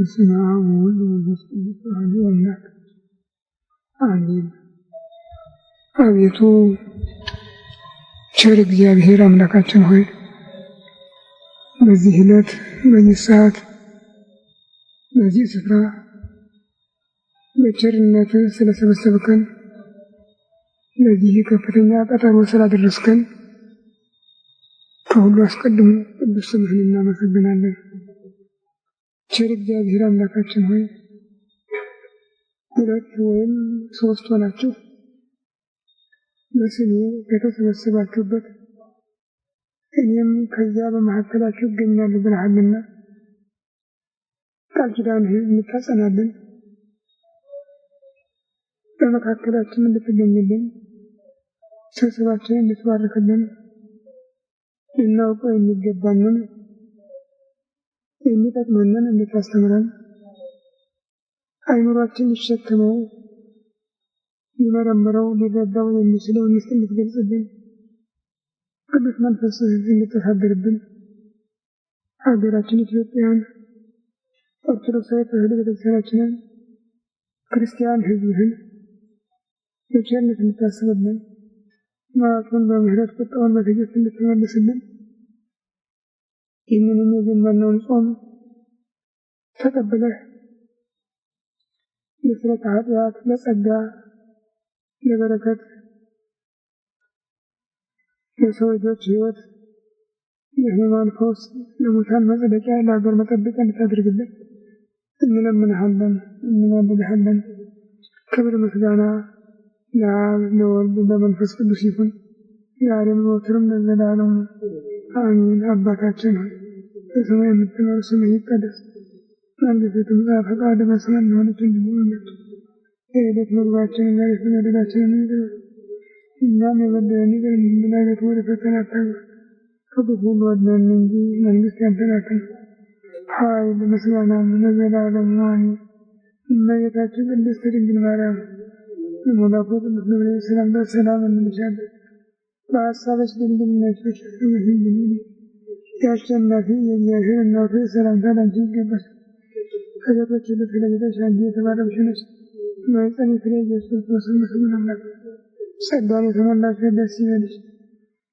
በስመ አብ ወወልድ ወመንፈስ ቅዱስ አሐዱ አምላክ አሜን። አቤቱ ቸር እግዚአብሔር አምላካችን ሆይ በዚህ ዕለት በዚህ ሰዓት በዚህ ስፍራ በቸርነት ስለሰበሰብከን ለዚህ ከፍተኛ ቀጠሮ ስላደረስከን ከሁሉ አስቀድሞ ቅዱስ ስምህን እናመሰግናለን። ቸር እግዚአብሔር አምላካችን ሆይ ሁለት ወይም ሶስት ሆናችሁ በስሜ ከተሰበሰባችሁበት እኔም ከዚያ በመካከላችሁ እገኛለሁ ብለሃልና ቃል ኪዳንህን እንድታጸናልን በመካከላችን እንድትገኝልን ስብሰባችንን እንድትባርክልን ልናውቀው የሚገባንን የሚጠቅመንን እንድታስተምረን አይምሯችን ሊሸከመው ሊመረምረው ሊረዳው የሚችለው ምስጢር እንድትገልጽልን ቅዱስ መንፈስህን እንድታሳድርብን ሀገራችን ኢትዮጵያን ኦርቶዶክሳዊ ተዋሕዶ ቤተክርስቲያናችንን ክርስቲያን ሕዝብህን በቸርነት እንድታስብልን መዓቱን በምህረት ቁጣውን በትዕግስት እንድትመልስልን ይህንንም የጀመርነውን ጾም ተቀብለህ ለስርየተ ኃጢአት ለጸጋ ለበረከት ለሰው ልጆች ሕይወት ለሕሙማን ፈውስ ለሙታን መጽደቂያ ለሀገር መጠበቂያ እንድታደርግልን እንለምንሃለን እንማልድሃለን። ክብር ምስጋና ለአብ ለወልድ ለመንፈስ ቅዱስ ይሁን ዛሬም ዘወትርም ለዘላለሙ አሜን። አባታችን ሆይ በሰማይ የምትኖር ስምህ ይቀደስ፣ መንግሥትህ ትምጣ፣ ፈቃድህ በሰማይ እንደሆነች እንዲሁ በምድር የዕለት ምግባችንን ዛሬ ስጠን፣ በደላችንን ይቅር በለን እኛም የበደሉንን ይቅር እንደምንል፣ አቤቱ ወደ ፈተና አታግባን ከክፉ ሁሉ አድነን እንጂ መንግሥት ያንተ ናትና ኃይል ምስጋናም ለዘላለሙ አሜን። እመቤታችን ቅድስት ድንግል ማርያም የመልአኩ ቅዱስ ገብርኤል ሰላምታ ሰላም እንልሻለን። በሐሳብሽ ድንግል ነሽ፣ በሥጋሽም ድንግል ነሽ። የአሸናፊ የእግዚአብሔር እናቱ ሰላምታ ላንቺ ይገባሻል። ከሴቶች ሁሉ ተለይተሽ አንቺ የተባረክሽ ነሽ፣ የማኅፀንሽ ፍሬ ኢየሱስ ክርስቶስ ምስጉን አምላክ ጸጋን የተሞላሽ ደስ ይበልሽ፣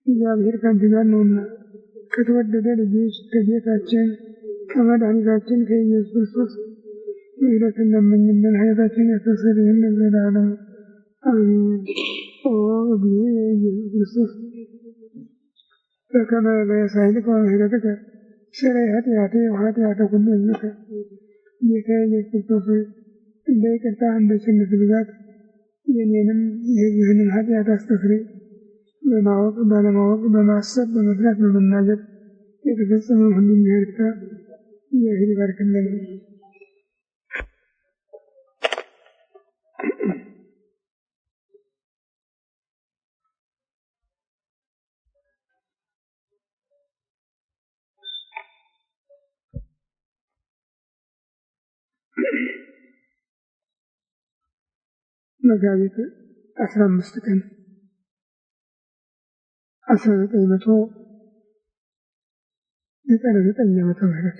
እግዚአብሔር ከአንቺ ጋር ነውና ከተወደደ ልጅሽ ከጌታችን ከመድኃኒታችን ከኢየሱስ ክርስቶስ ምሕረትን ለምኝልን ኃጢአታችንን ያስተሰርይልን ለዘላለሙ አሜን። ኦ እግዚእ ኢየሱስ ክርስቶስ በከመ በሳይልከ ወምሕረትከ ስረይ ኃጢአቴ ወኃጢአተ ኩሉ ሕዝብከ። ጌታዬ ኢየሱስ ክርስቶስ ሆይ እንደ ይቅርታህ እንደ ቸርነትህ ብዛት የእኔንም የሕዝብህንም ኃጢአት አስተስርይ። በማወቅ ባለማወቅ በማሰብ በመስራት በመናገር የተፈጸመውን ሁሉ ይቅርታ እግዚአብሔር ይባርክልን። መጋቢት 15 ቀን 1999 ዓመተ ምህረት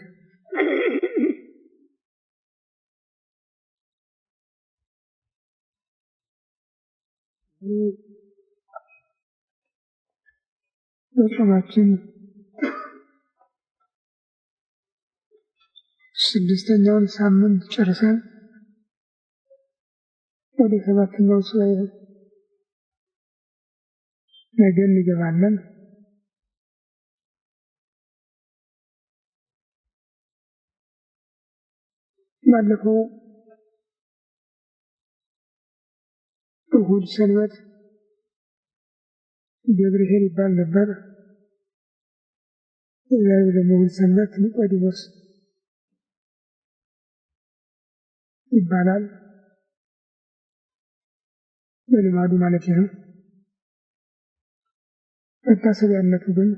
በጾማችን 6ኛውን ሳምንት ጨርሰን ወደ 7ኛው ሱባዔ ነገ እንገባለን። ባለፈው እሑድ ሰንበት ገብርኄር ይባል ነበር። ዛሬ ደግሞ እሑድ ሰንበት ኒቆዲሞስ ይባላል በልማዱ ማለት ነው። መታሰቢያነቱ ግን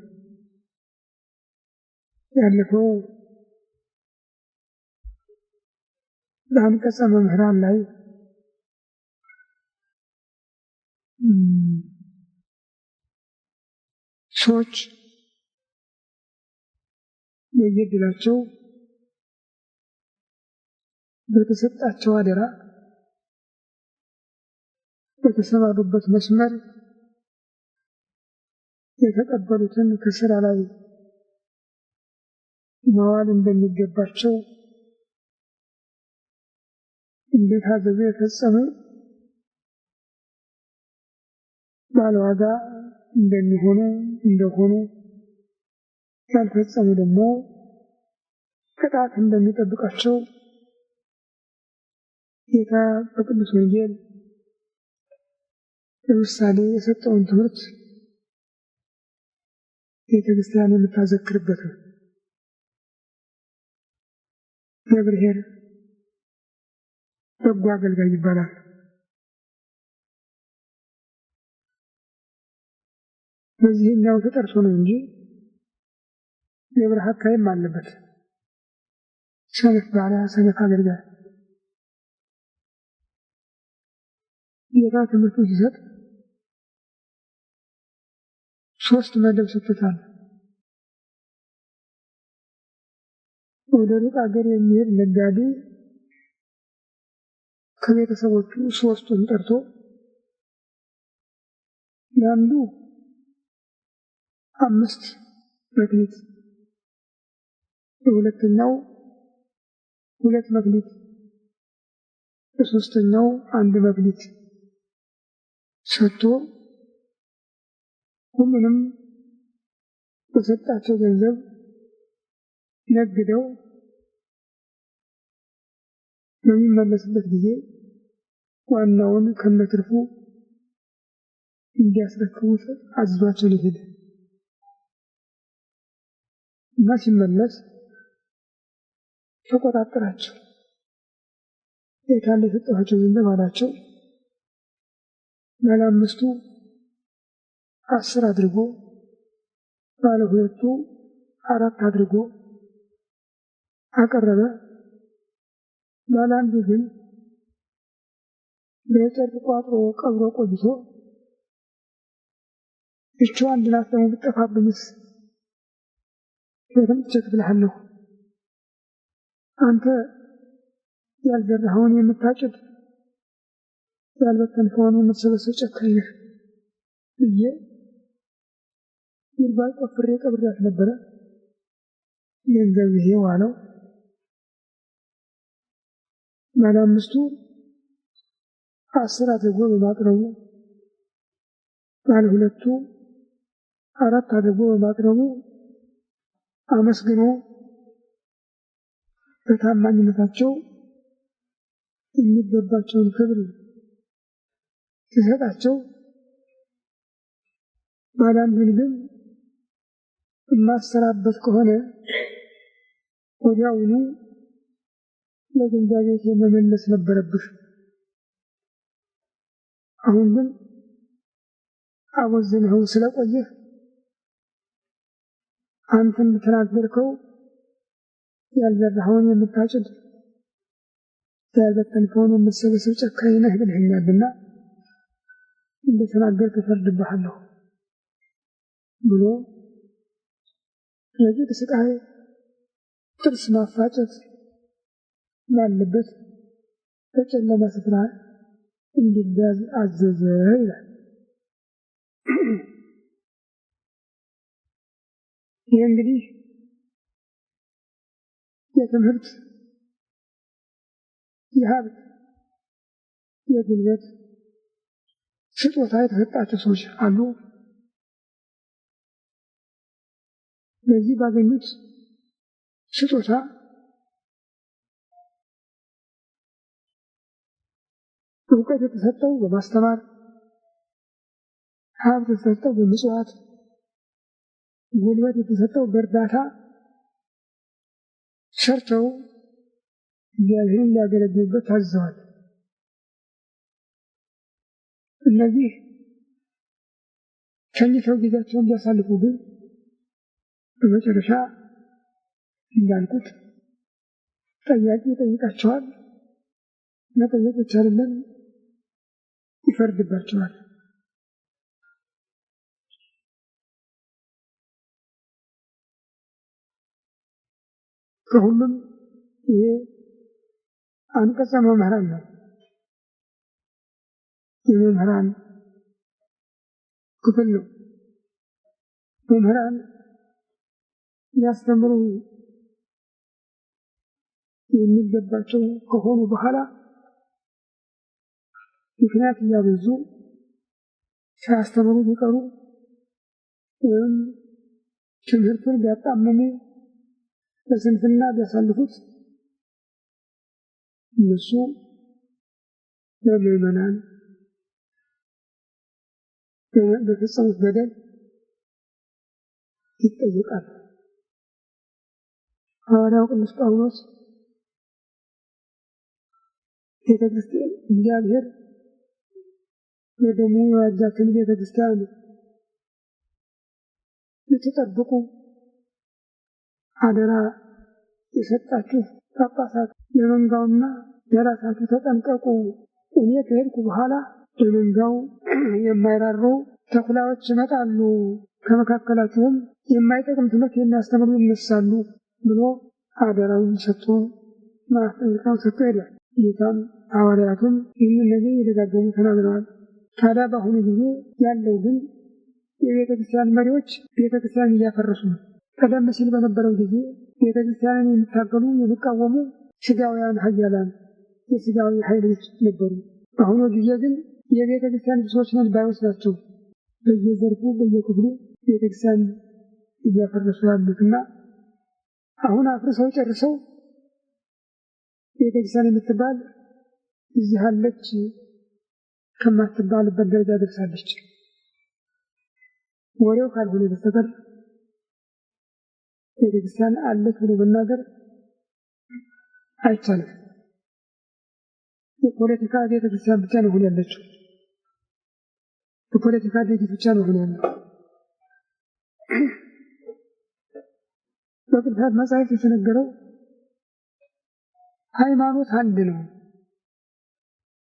ያለፈው በአንቀጸ መምህራን ላይ ሰዎች የየግላቸው በተሰጣቸው አደራ በተሰማሩበት መስመር የተቀበሉትን ከስራ ላይ ማዋል እንደሚገባቸው እንደታዘዙ የፈጸሙ ባለዋጋ እንደሆኑ ያልፈጸሙ ደግሞ ቅጣት እንደሚጠብቃቸው ጌታ በቅዱስ ወንጌል ለምሳሌ የሰጠውን ትምህርት ቤተክርስቲያን የምታዘክርበት ነው። የእግዚአብሔር በጎ አገልጋይ ይባላል። በዚህኛው ተጠርቶ ነው እንጂ የብርሃን አካይም አለበት። ሰነፍ ባሪያ፣ ሰነፍ አገልጋይ ጌታ ትምህርቱን ሲሰጥ 3 መደብ ሰጥቶታል። ወደ ሩቅ አገር የሚሄድ ነጋዴ ከቤተሰቦቹ 3ቱን ጠርቶ ለአንዱ 5 መክሊት፣ ለሁለተኛው 2 መክሊት፣ ለሶስተኛው 1 መክሊት ሰጥቶ ሁሉንም በሰጣቸው ገንዘብ ነግደው በሚመለስበት ጊዜ ዋናውን ከነትርፉ እንዲያስረክቡት አዝዟቸው ሊሄድ እና ሲመለስ ተቆጣጠራቸው። የታለ የሰጠኋቸው ገንዘብ አላቸው። ባለ 5ቱ 10 አድርጎ ባለ 2ቱ 4 አድርጎ አቀረበ። ባለ 1 ግን በጨርቅ ቋጥሮ ቀብሮ ቆይቶ እቹ አንድ ናት ደግሞ ብትጠፋብኝስ የትም ትቸክፍልሃለሁ፣ አንተ ያልዘራኸውን የምታጭድ ያልበተንከውን የምትሰበስብ ጨካኝ ነህ ብዬ ጉድጓድ ቆፍሬ ቀብሬያት ነበረ። ገንዘብ ይሄው አለው። ባለ 5ቱ 10 አድርጎ በማቅረቡ ባለ 2ቱ 4 አድርጎ በማቅረቡ አመስግኖ በታማኝነታቸው የሚገባቸውን ክብር ሲሰጣቸው፣ ባለ 1ን ግን የማሰራበት ከሆነ ወዲያውኑ ለገንዛ ቤት የመመለስ ነበረብህ። አሁን ግን አወዝነው ስለቆየህ አንተም ተናገርከው ያልዘራኸውን የምታጭድ ያልበተንከውን የምትሰበስብ ጨካኝ ነህ ብለኸኛልና እንደተናገርክ እፈርድብሃለሁ ብሎ ረጅም ስቃይ ጥርስ ማፋጨት ባለበት በጨለማ ስፍራ እንዲጓዝ አዘዘ ይላል። ይህ እንግዲህ የትምህርት፣ የሀብት፣ የጉልበት ስጦታ የተሰጣቸው ሰዎች አሉ። በዚህ ባገኙት ስጦታ እውቀት የተሰጠው በማስተማር፣ ሀብት የተሰጠው በምጽዋት፣ ጉልበት የተሰጠው በእርዳታ ሰርተው እግዚአብሔርን ሊያገለግሉበት ታዘዋል። እነዚህ ቸልተው ጊዜያቸውን ሊያሳልፉ ግን በመጨረሻ እንዳልኩት ጠያቂ ይጠይቃቸዋል። መጠየቅ ብቻ አይደለም ይፈርድባቸዋል። ከሁሉም ይሄ አንቀጸ መምህራን ነው። የመምህራን ክፍል ነው። መምህራን ያስተምሩ የሚገባቸው ከሆኑ በኋላ ምክንያት እያበዙ ሳያስተምሩ ቢቀሩ ወይም ትምህርቱን ቢያጣምሙ በስንፍና ቢያሳልፉት እነሱ ለምዕመናን በፈጸሙት በደል ይጠየቃሉ። ሐዋርያው ቅዱስ ጳውሎስ ቤተክርስቲያን እግዚአብሔር በደሙ የዋጃትን ቤተክርስቲያን ልትጠብቁ አደራ የሰጣችሁ ጳጳሳት ለመንጋውና ለራሳችሁ ተጠንቀቁ። እኔ ከሄድኩ በኋላ ለመንጋው የማይራሩ ተኩላዎች ይመጣሉ፣ ከመካከላችሁም የማይጠቅም ትምህርት የሚያስተምሩ ይነሳሉ ብሎ አደራውን ሰጥቶ ማስጠንቀቂያውን ሰጥቶ ሄዷል። ጌታም ሐዋርያቱም ይህንን ነገር እየደጋገሙ ተናግረዋል። ታዲያ በአሁኑ ጊዜ ያለው ግን የቤተክርስቲያን መሪዎች ቤተክርስቲያን እያፈረሱ ነው። ቀደም ሲል በነበረው ጊዜ ቤተክርስቲያንን የሚታገሉ የሚቃወሙ ስጋውያን ኃያላን የስጋዊ ኃይሎች ነበሩ። በአሁኑ ጊዜ ግን የቤተክርስቲያን ሰዎች ነን ባዮች ናቸው በየዘርፉ በየክፍሉ ቤተክርስቲያን እያፈረሱ ያሉትና አሁን አፍርሰው ጨርሰው ቤተክርስቲያን የምትባል እዚህ አለች ከማትባልበት ደረጃ ደርሳለች። ወሬው ካልሆነ በስተቀር ቤተክርስቲያን አለች ብሎ መናገር አይቻልም። የፖለቲካ ቤተክርስቲያን ብቻ ነው ያለችው። የፖለቲካ ድርጅት ብቻ ነው ያለው። በቅዱሳት መጻሕፍት የተነገረው ሃይማኖት አንድ ነው፣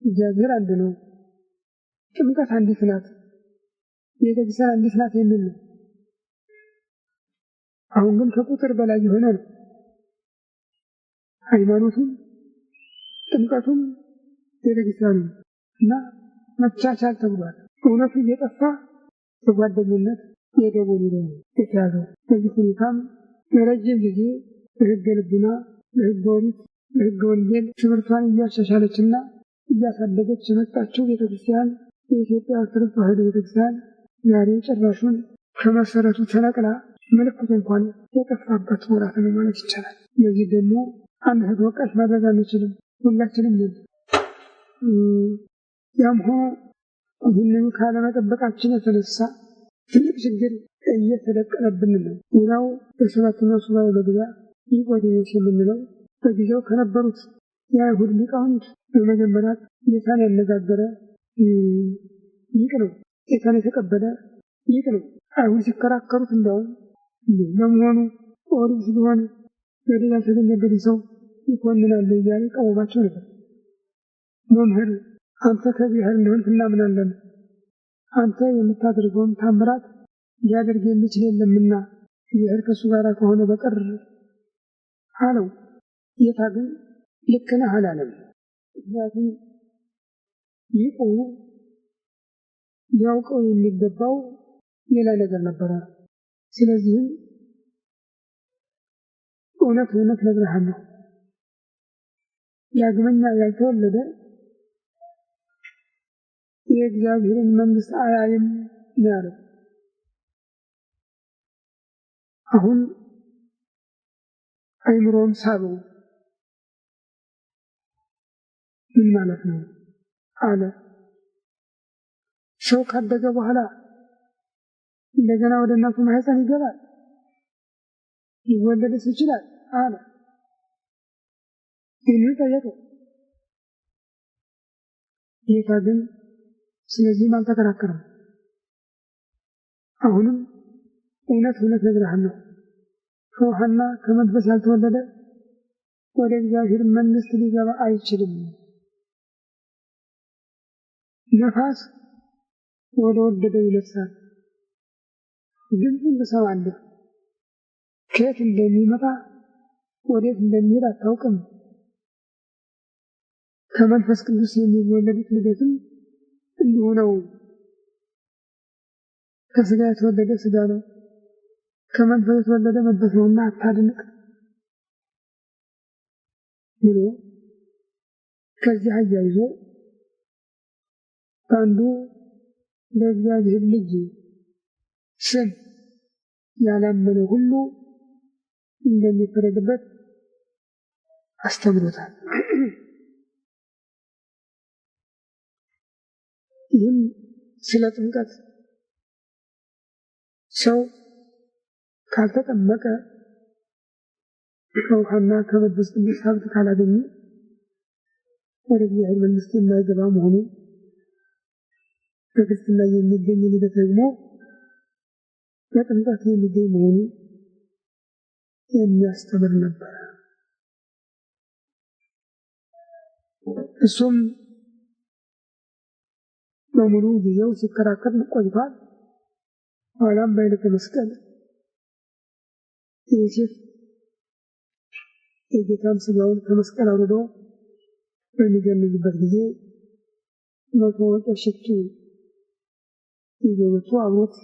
እግዚአብሔር አንድ ነው፣ ጥምቀት አንዲት ናት፣ ቤተክርስቲያን አንዲት ናት የሚል ነው። አሁን ግን ከቁጥር በላይ የሆነ ነው። ሃይማኖቱም ጥምቀቱም ቤተክርስቲያኑ እና መቻቻል ተብሏል። እውነቱ እየጠፋ በጓደኝነት የደቦ ነው የተያዘው። በዚህ ሁኔታም ለረጅም ጊዜ በሕገ ልቡና በሕገ ኦሪት በሕገ ወንጌል ትምህርቷን እያሻሻለችና እያሳደገች የመጣችው ቤተክርስቲያን የኢትዮጵያ ኦርቶዶክስ ተዋሕዶ ቤተክርስቲያን ዛሬ ጭራሹን ከመሰረቱ ተነቅላ ምልክቱ እንኳን የጠፋበት ወራት ነው ማለት ይቻላል። ለዚህ ደግሞ አንድ ሕግ ወቃሽ ማድረግ አንችልም፣ ሁላችንም ነን። ያም ሆኖ ይህንን ካለመጠበቃችን የተነሳ ትልቅ ችግር እየተደቀነብን ነው። ሌላው በሰባተኛው ሱባኤ መግቢያ ኒቆዲሞስ የምንለው በጊዜው ከነበሩት የአይሁድ ሊቃውንት በመጀመሪያ ጌታን ያነጋገረ ሊቅ ነው። ጌታን የተቀበለ ሊቅ ነው። አይሁድ ሲከራከሩት እንደውም ለመሆኑ ኦሪት ቢሆን በደል ያልተገኘበት ሰው ይኮንናል እያለ ቀወማቸው ነበር። መምህር አንተ ከእግዚአብሔር እንደሆንክ እናምናለን፣ አንተ የምታደርገውን ታምራት ሊያደርግ የሚችል የለምና እግዚአብሔር ከእሱ ጋር ከሆነ በቀር አለው። ጌታ ግን ልክ ነህ አላለም። ምክንያቱም ሊቁ ሊያውቀው የሚገባው ሌላ ነገር ነበረ። ስለዚህም እውነት እውነት እነግርሃለሁ ዳግመኛ ያልተወለደ የእግዚአብሔርን መንግሥት አያይም ነው ያለው። አሁን አይምሮን ሳበው። ምን ማለት ነው አለ። ሰው ካደገ በኋላ እንደገና ወደ እናቱ ማህፀን ይገባል? ሊወለድስ ይችላል አለ። ይህንን ጠየቀው። ጌታ ግን ስለዚህም አልተከራከረም። አሁንም እውነት እውነት እነግርሃለሁ ከውሃና ከመንፈስ ያልተወለደ ወደ እግዚአብሔር መንግሥት ሊገባ አይችልም። ነፋስ ወደ ወደደው ይነፍሳል፣ ድምፁን ትሰማለህ፣ ከየት እንደሚመጣ ወዴት እንደሚሄድ አታውቅም። ከመንፈስ ቅዱስ የሚወለዱት ልደትም እንዲሁ ነው። ከሥጋ የተወለደ ሥጋ ነው፣ ከመንፈስ የተወለደ መንፈስ ነውና አታድንቅ ብሎ ከዚህ አያይዞ በአንዱ በእግዚአብሔር ልጅ ስም ያላመነ ሁሉ እንደሚፈረድበት አስተምሮታል። ይህም ስለ ጥምቀት ሰው ካልተጠመቀ ከውሃና ከመንፈስ ቅዱስ ሀብት ካላገኘ ወደ እግዚአብሔር መንግሥት የማይገባ መሆኑን፣ በክርስትና የሚገኝ ልደት ደግሞ በጥምቀት የሚገኝ መሆኑን የሚያስተምር ነበር። እሱም በሙሉ ጊዜው ሲከራከር ቆይቷል። ኋላም በዕለተ መስቀል ዮሴፍ የጌታን ሥጋውን ከመስቀል አውርዶ በሚገንዝበት ጊዜ 100 ወቄት ሽቱ ይዞ መጥቶ አብሮት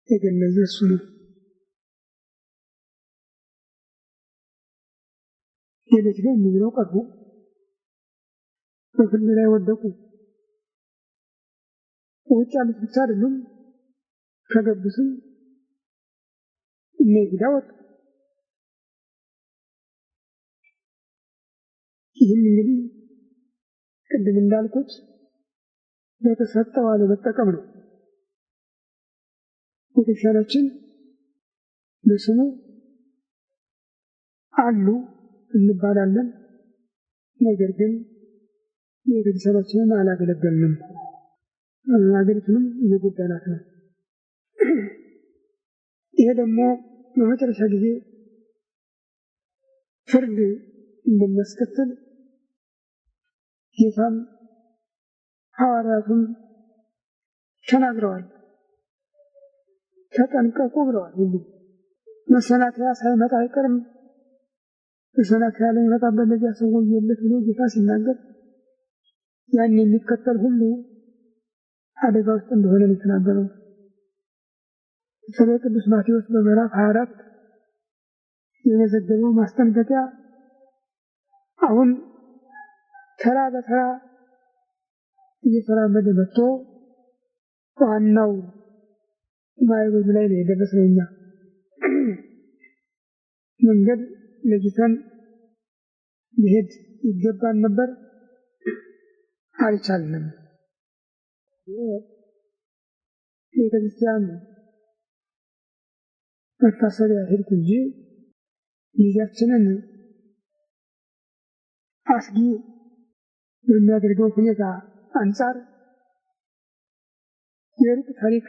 የገነዘ እሱ ነው። ሌሎች ግን የሚለው ቀርቦ በፍርድ ላይ ወደቁ። ውጭ ያሉት ብቻ አይደሉም፣ ከገቡትም እነዚያ ወጡ። ይህም እንግዲህ ቅድም እንዳልኩት በተሰጠው አለመጠቀም ነው። ቤተክርስቲያናችን በስሙ አሉ እንባላለን፣ ነገር ግን ቤተክርስቲያናችንን አላገለገልንም፣ አገሪቱንም እየጎዳናት ነው። ይሄ ደግሞ በመጨረሻ ጊዜ ፍርድ እንደሚያስከትል ጌታም ሐዋርያቱም ተናግረዋል። ተጠንቀቁ ብለዋል። ሁሉ መሰናከያ ሳይመጣ አይቀርም፣ መሰናከያ ለሚመጣበት ለዚያ ሰው ወዮለት ብሎ ጌታ ሲናገር ያን የሚከተል ሁሉ አደጋ ውስጥ እንደሆነ ነው የተናገረው። በተለይ ቅዱስ ማቴዎስ በምዕራፍ 24 የመዘገበው ማስጠንቀቂያ አሁን ተራ በተራ እየተራመደ መጥቶ ዋናው ማይበሉ ላይ ነው የደረስነው። እኛ መንገድ ለይተን መሄድ ይገባን ነበር፣ አልቻልንም። ቤተክርስቲያን መታሰቢያ ሄድኩ እንጂ ጊዜያችንን አስጊ በሚያደርገው ሁኔታ አንጻር የሩቅ ታሪክ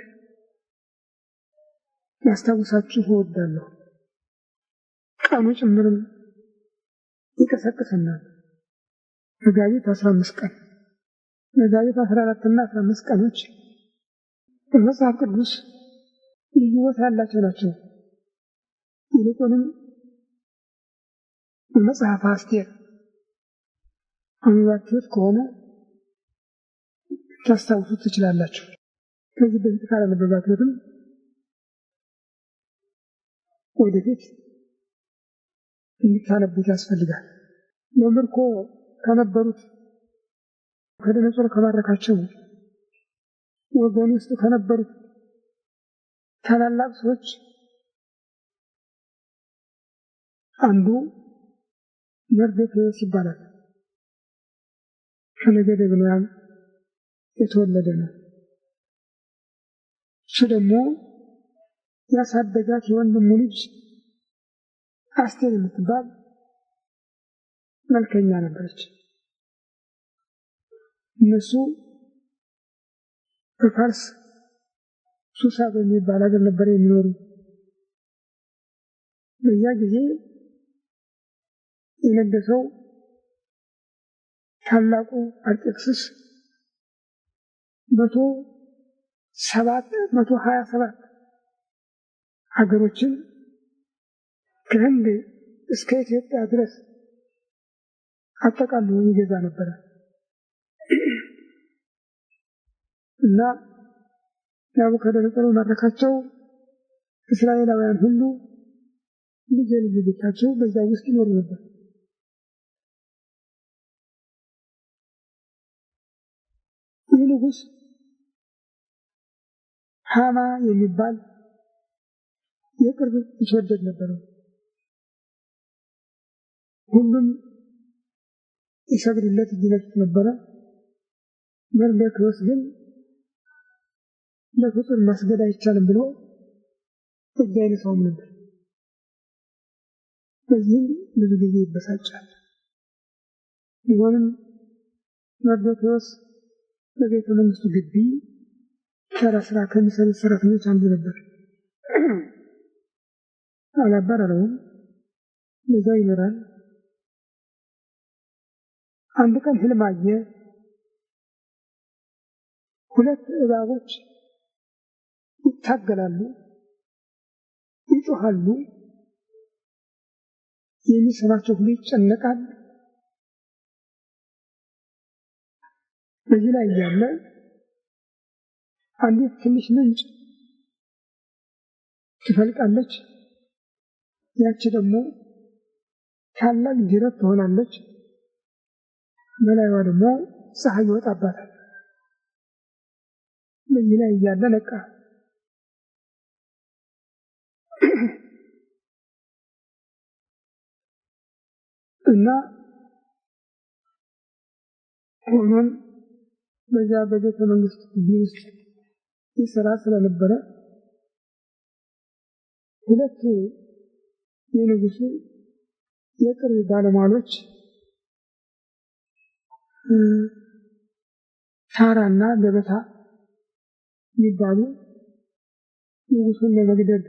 ያስታውሳችሁ እወዳለሁ። ቀኑ ጭምርም ይቀሰቅሰናል። መጋቢት 15 ቀን፣ መጋቢት 14 እና 15 ቀኖች በመጽሐፍ ቅዱስ ልዩ ቦታ ያላቸው ናቸው። ይልቁንም በመጽሐፈ አስቴር አንባችሁት ከሆነ ታስታውሱት ትችላላችሁ። ከዚህ በፊት ካላነበባችሁትም ወደፊት እንድታነቡት ያስፈልጋል። በምርኮ ከነበሩት ከደነጾር ከማረካቸው ወገን ውስጥ ከነበሩት ታላላቅ ሰዎች አንዱ መርዶክዮስ ይባላል። ከነገደ ብንያም የተወለደ ነው። እሱ ደግሞ ያሳደጋት የወንድሙ ልጅ አስቴር የምትባል መልከኛ ነበረች። እነሱ በፋርስ ሱሳ በሚባል ሀገር ነበር የሚኖሩ። በዚያ ጊዜ የነገሰው ታላቁ አርጤክስስ 127 ሀገሮችን ከህንድ እስከ ኢትዮጵያ ድረስ አጠቃሎ ይገዛ ነበር። እና ናቡከደነፆር ማረካቸው እስራኤላውያን ሁሉ ልጅ ልጆቻቸው በዛ ውስጥ ይኖሩ ነበር። ይህ ንጉሥ ሃማ የሚባል የቅርብ ይወደድ ነበር። ሁሉም ይሰግዱለት ይነሱት ነበረ። መርዶክዮስ ግን ለፍጡር መስገድ አይቻልም ብሎ እጅ አይነሳውም ነበር። በዚህም ብዙ ጊዜ ይበሳጫል። ቢሆንም መርዶክዮስ በቤተ መንግስቱ ግቢ ተራ ስራ ከሚሰሩት ሰራተኞች አንዱ ነበር። አላባረረውም፣ በዛው ይኖራል። አንድ ቀን ህልም አየ። ሁለት እባቦች ይታገላሉ፣ ይጮሃሉ። የሚሰማቸው ሁሉ ይጨነቃል። በዚህ ላይ ያለ አንዲት ትንሽ ምንጭ ትፈልቃለች። ያቺ ደግሞ ታላቅ ጅረት ትሆናለች። በላይዋ ደግሞ ፀሐይ ይወጣባታል። በዚህ ላይ ያለ ነቃ። እና ሆኖም በዚያ በቤተ መንግስት ውስጥ ይሰራ ስለነበረ ሁለት የንጉሱ የቅርብ ባለሟሎች ታራና ገበታ የሚባሉ ንጉሱን ለመግደል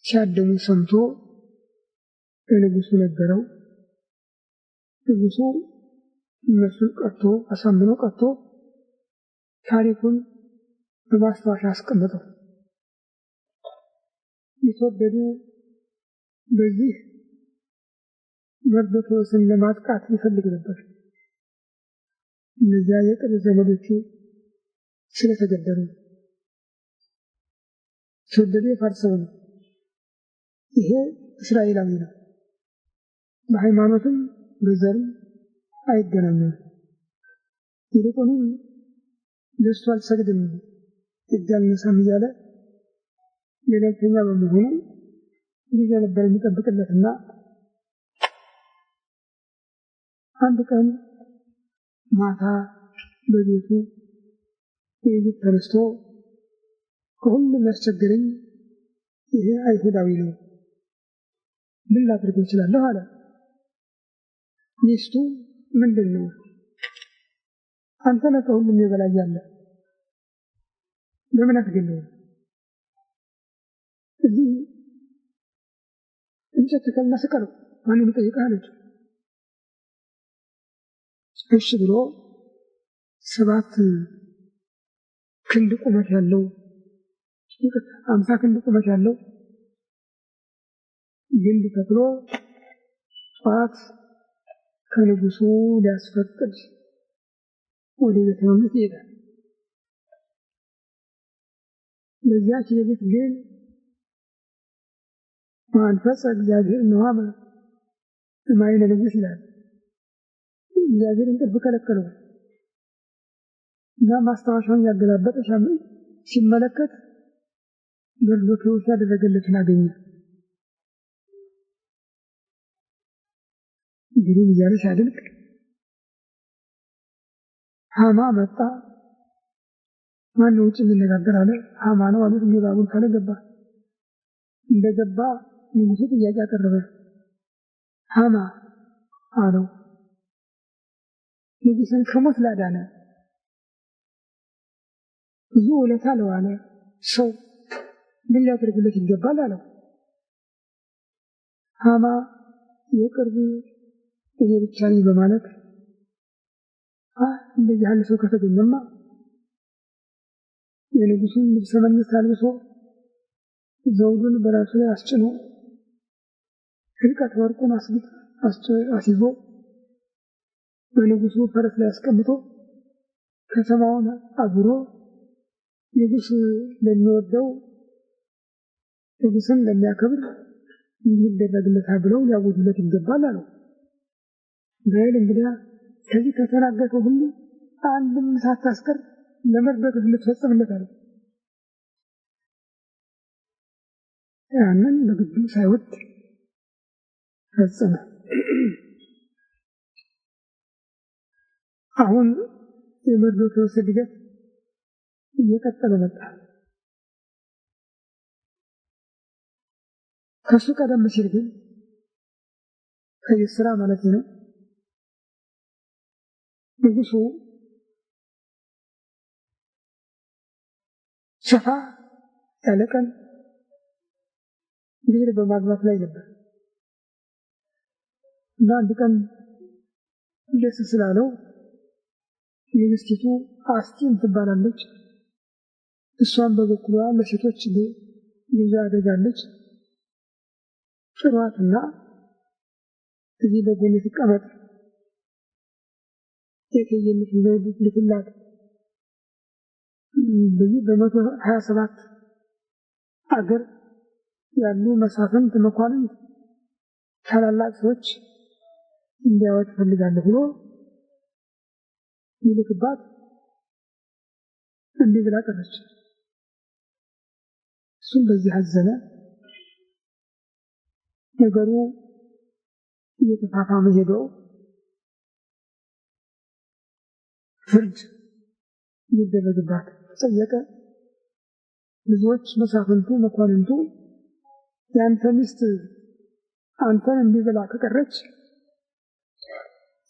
ሲያደሙ ሰምቶ ለንጉሱ ነገረው። ንጉሱ እነሱን ቀጥቶ አሳምኖ ቀጥቶ ታሪኩን በማስታወሻ አስቀመጠው። የተወደዱ በዚህ መርዶክዮስን ለማጥቃት ይፈልግ ነበር። እነዚያ የቅርብ ዘመዶቹ ስለተገደሉ ተወደዱ የፋርስ ሰው ነው። ይሄ እስራኤላዊ ነው። በሃይማኖትም በዘርም አይገናኙም። ይልቁንም ለእሱ አልሰግድም እጅ አልነሳም እያለ ገለልተኛ በመሆኑ ጊዜ ነበር የሚጠብቅለትና አንድ ቀን ማታ በቤቱ የይት ተነስቶ ከሁሉም ያስቸግረኝ ይሄ አይሁዳዊ ነው፣ ምን ላድርግ እችላለሁ አለ። ሚስቱ ምንድን ነው? አንተ ነህ ከሁሉም የበላይ ያለ፣ ለምን አትገለውም? እዚህ እንጨት ተከልና ስቀለው፣ ማንም ይጠይቅህ አለች። እሺ ብሎ 7 ክንድ ቁመት ያለው 50 ክንድ ቁመት ያለው ግንድ ተክሎ ጠዋት ከንጉሱ ሊያስፈቅድ ወደ ቤተ መንግስት ይሄዳል። በዚያች ሌሊት ግን መንፈስ እግዚአብሔር ነዋመ እማይነ ንጉስ ይላል። እግዚአብሔር እንቅልፍ ከለከለው እና ማስታወሻውን ያገላበጠ ሲመለከት መርዶክዮስ ያደረገለትን አገኘ። እንግዲህ እያለ ሲያደንቅ ሃማ መጣ። ማነው ውጭ የሚነጋገር አለ። ሃማ ነው አሉት። ባቡር ካለ ገባ። እንደገባ ንጉሱ ጥያቄ አቀረበ። ሃማ አለው፣ ንጉሥን ከሞት ላዳነ ብዙ ውለታ ለዋለ ሰው ምን ሊያደርግለት ይገባል አለው። ሃማ የቅርብ እኔ ብቻ ነኝ በማለት እንደዚህ ያለ ሰው ከተገኘማ የንጉሱን ልብሰ መንግስት አልብሶ ዘውዱን በራሱ ላይ አስጭኖ ህልቀት ወርቁን አስይዞ በንጉሱ ፈረስ ላይ አስቀምጦ ከተማውን አዙሮ ንጉሥ ለሚወደው ንጉሥን ለሚያከብር ይህ ይደረግለታል ብለው ሊያውጁለት ይገባል አለው። በል እንግዲህ ከዚህ ከተናገረው ሁሉ አንድም ሳታስቀር ለመርዶክዮስ ልትፈጽምለት አለው። ያንን በግዱ ሳይወድ ፈጸመ። አሁን የመርዶክዮስ እድገት እየቀጠለ መጣ። ከሱ ቀደም ሲል ግን ከይስራ ማለት ነው ንጉሡ ሰፋ ያለ ቀን ልጅ በማግባት ላይ ነበር እና አንድ ቀን ደስ ስላለው ንግሥቲቱ አስጢን ትባላለች። እሷን በበኩሏ ለሴቶች ልጅ አደጋለች። ጥሯትና እዚህ በጎን ትቀመጥ የከየልት ልትላት በዚህ በ127 አገር ያሉ መሳፍንት መኳንንት ታላላቅ ሰዎች እንዲያወጥ ፈልጋለሁ ብሎ ይልክባት እንዲህ ብላ ቀረች። እሱም በዚህ አዘነ። ነገሩ እየተፋፋመ ሄዶ ፍርድ ይደረግባት ተጠየቀ። ብዙዎች መሳፍንቱ መኳንንቱ ያንተ ሚስት አንተን እንዲህ ብላ ከቀረች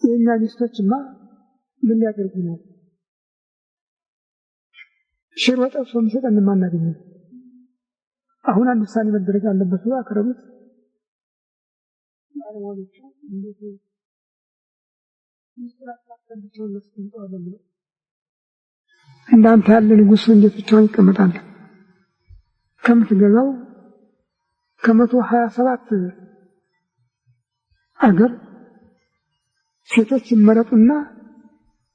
የእኛ ሚስቶችማ ምን ሊያደርጉ ነው? ሽሮ ጠብሶ የሚሰጠን ማናገኘ። አሁን አንድ ውሳኔ መደረግ አለበት ብሎ አቀረቡት። ባለሟሎቹ እንዴት እንዳንተ ያለ ንጉሥ እንዴት ብቻውን ይቀመጣል? ከምትገዛው ከ127 አገር ሴቶች ይመረጡና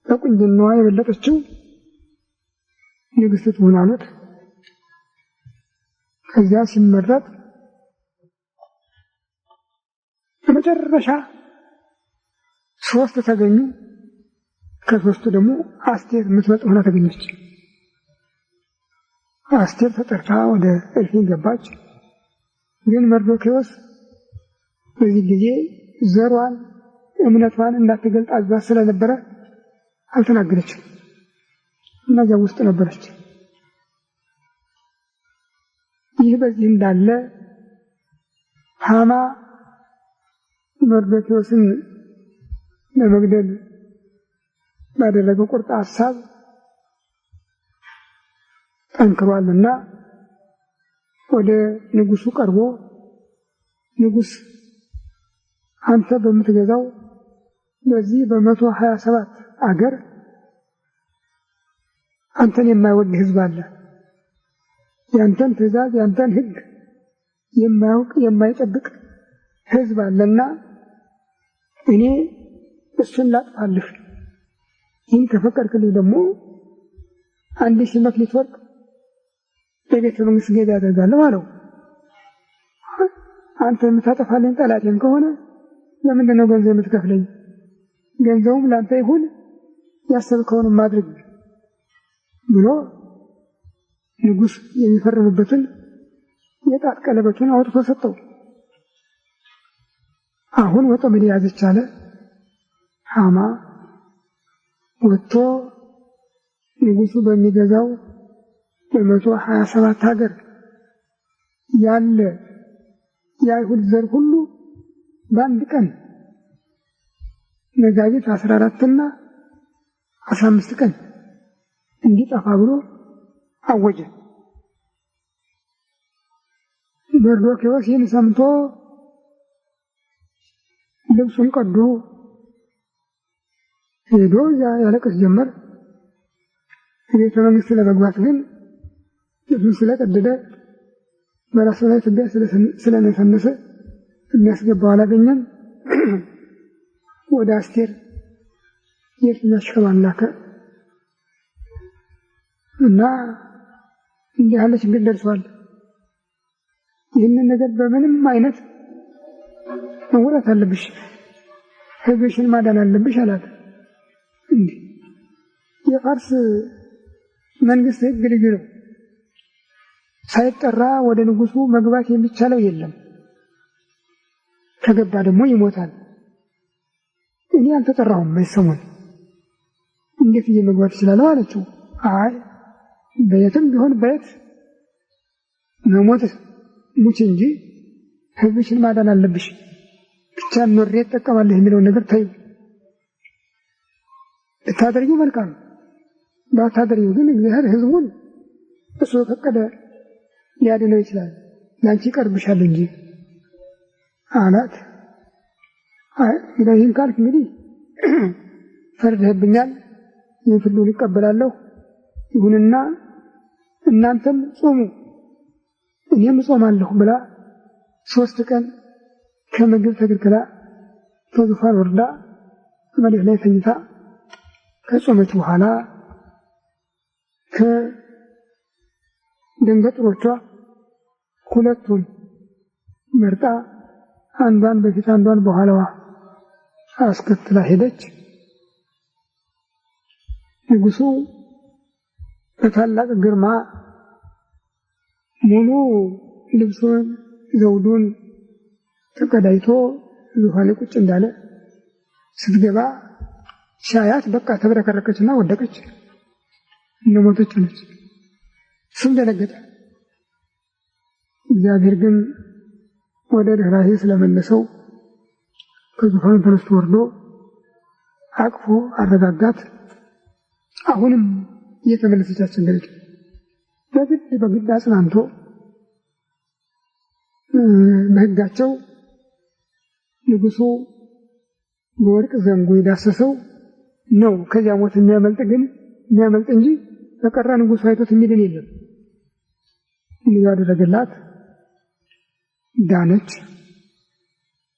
በቁንጅናዋ የበለጠችው ንግሥት ትሁን አሉት። ከዚያ ሲመረጥ በመጨረሻ 3 ተገኙ። ከ3ቱ ደግሞ አስቴር የምትበልጥ ሆና ተገኘች። አስቴር ተጠርታ ወደ እልፍኝ ገባች። ግን መርዶክዮስ በዚህ ጊዜ ዘሯን እምነቷን እንዳትገልጥ አዟት ስለነበረ አልተናገረችም። እነዚያ ውስጥ ነበረች። ይህ በዚህ እንዳለ ሐማ መርዶክዮስን ለመግደል ባደረገው ቁርጥ ሐሳብ ጠንክሯልና ወደ ንጉሡ ቀርቦ ንጉሥ አንተ በምትገዛው በዚህ በ127 አገር አንተን የማይወድ ሕዝብ አለ። ያንተን ትእዛዝ ያንተን ሕግ የማያውቅ የማይጠብቅ ሕዝብ አለና እኔ እሱን ላጥፋልህ። ይህን ከፈቀድክልኝ ደግሞ 1000 መክሊት ወርቅ በቤተ መንግሥት ገቢ አደርጋለሁ አለው። አንተ የምታጠፋልኝ ጠላቴን ከሆነ ለምንድን ነው ገንዘብ የምትከፍለኝ? ገንዘቡም ላንተ ይሁን ያሰብከውን ማድረግ ብሎ ንጉሥ የሚፈርምበትን የጣት ቀለበቱን አውጥቶ ሰጠው። አሁን ወጥመድ ያዘች አለ። ሐማ ወጥቶ ንጉሡ በሚገዛው በ127 ሀገር ያለ የአይሁድ ዘር ሁሉ በአንድ ቀን መጋቢት 14 እና 15 ቀን እንዲጠፋ ብሎ አወጀ። መርዶክዮስ ይህን ሰምቶ ልብሱን ቀዶ ሄዶ ያለቅስ ጀመር። ቤተ መንግሥት ለመግባት ግን ልብሱን ስለቀደደ በራሱ ላይ ትቢያ ስለነሰነሰ የሚያስገባው አላገኘም። ወደ አስቴር የእልፍኝ አሽከሯን ላከ እና እንዲህ ያለ ችግር ደርሷል። ይህንን ነገር በምንም አይነት መወጣት አለብሽ፣ ሕዝብሽን ማዳን አለብሽ አላት። እንዲህ የፋርስ መንግስት ሕግ ልዩ ነው። ሳይጠራ ወደ ንጉሱ መግባት የሚቻለው የለም። ከገባ ደግሞ ይሞታል። እኔ አልተጠራሁም በሰሞን እንዴት መግባት ይችላለሁ አለችው። አይ በየትም ቢሆን በየት መሞት ሙች እንጂ ሕዝብሽን ማዳን አለብሽ፣ ብቻ ኖሬ እጠቀማለሁ የሚለውን ነገር ተይው። ብታደርጊው መልካም፣ ባታደርጊው ግን እግዚአብሔር ሕዝቡን እሱ ፈቀደ ሊያድነው ይችላል፣ ላንቺ ይቀርብሻል እንጂ አላት። አይ ይህን ካልክ እንግዲህ ፈርደህብኛል፣ ይህን ፍርዱን እቀበላለሁ። ይሁንና እናንተም ጾሙ እኔም እጾማለሁ ብላ 3 ቀን ከምግብ ተከልክላ ከዙፋን ወርዳ መሬት ላይ ተኝታ ከጾመች በኋላ ከደንገጥሮቿ 2ቱን መርጣ አንዷን በፊት አንዷን በኋላዋ አስከትላ ሄደች። ንጉሡ በታላቅ ግርማ ሙሉ ልብሱን ዘውዱን ተቀዳይቶ ዙፋን ቁጭ እንዳለ ስትገባ ሻያት በቃ ተብረከረከችና ወደቀች፣ እንደሞተች ነች። እሱም ደነገጠ። እግዚአብሔር ግን ወደ ርኅራኄ ስለመለሰው ከዙፋኑ ተነስቶ ወርዶ አቅፎ አረጋጋት። አሁንም እየተመለሰች አስቸገረች። በግድ አጽናንቶ በሕጋቸው ንጉሡ በወርቅ ዘንጉ የዳሰሰው ነው ከዚያ ሞት የሚያመልጥ እንጂ በቀራ ንጉሡ አይቶት የሚድን የለም። እንዲህ ያደረገላት ዳነች።